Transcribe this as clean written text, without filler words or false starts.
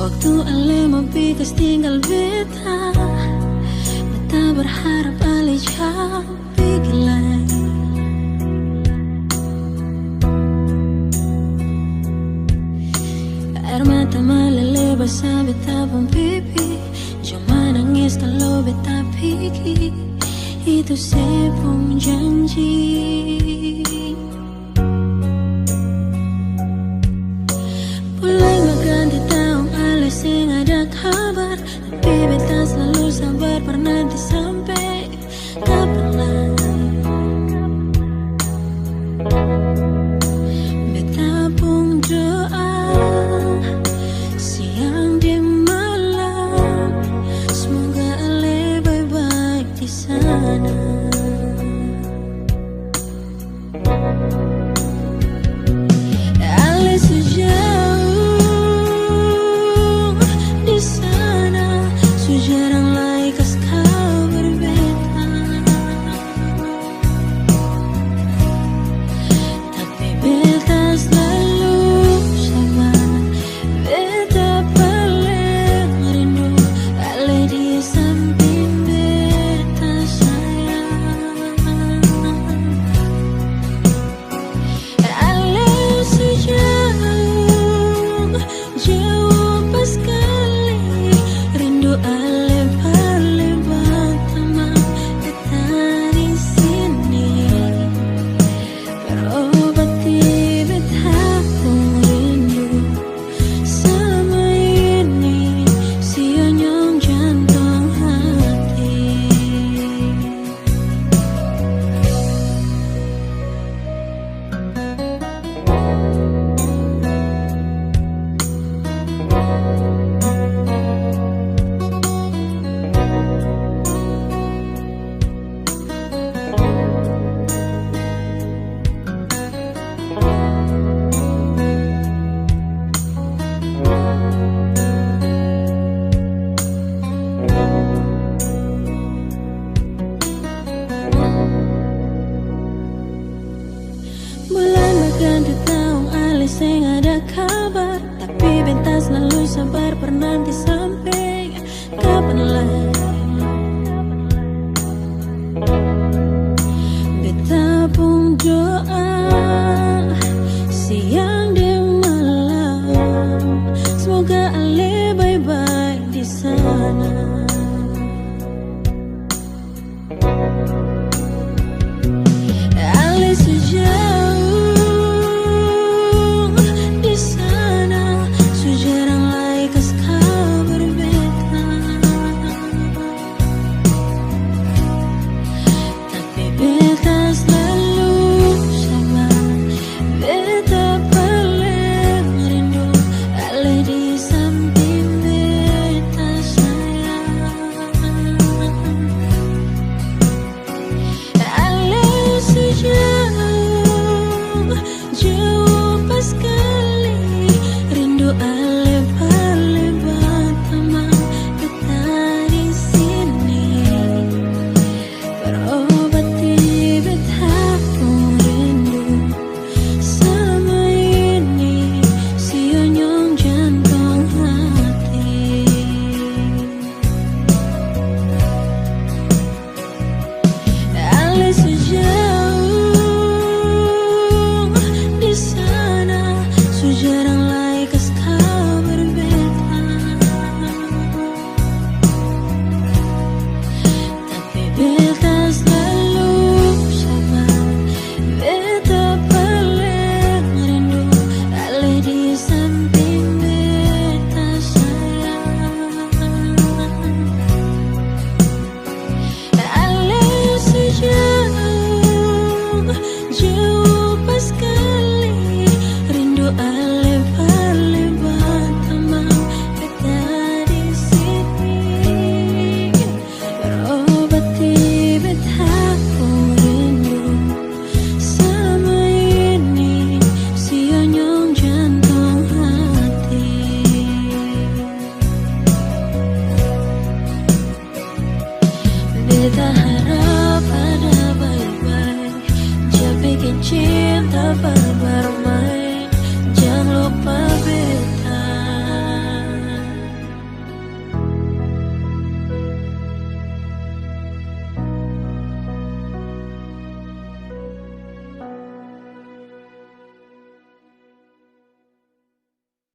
Waktu ale mempikas tinggal beta, beta berharap ale jauh pikir lagi. Air mata meleleh basah beta pun pipi, cuma nangis kalau beta pikir itu sepung janji. Mulai berganti tahun ale sing ada kabar, tapi beta selalu sabar bernanti sampai kapan lagi. Beta pun doa siang di malam, semoga ale baik-baik di sana. Ale sejauh di sana, sejarang lagi kas kabar beta, tapi beta selalu sabar. Beta paling rindu ale di samping beta sayang. Ale sejauh jauh pas sekali, rindu ale paling pertama beta di sini, berobati beta pun rindu selama ini, sionyong jantung hati. Bulan berganti tahun ale sing ada kabar, tapi beta selalu sabar bernanti sampai kapan lagi. Beta pun doa siang di malam, semoga ale baik-baik di sana. Ale sejauh di sana, sejarang lagi kas kabar beta, tapi beta selalu sabar. Beta paling rindu ale di samping beta sayang. Ale sejauh jauh pas sekali, rindu ale paling pertama beta di sini, berobati beta pun rindu selama ini, sionyong jantung hati. Ale sejauh di sana, sejarang lagi kas kabar beta, tapi beta selalu sabar. Beta paling rindu ale di samping beta sayang. Ale sejauh jauh pas sekali, rindu ale paling pertama beta di sini, berobati beta pun rindu selama ini, sionyong jantung hati. Beta harap ada baik-baik, jangan bikin cinta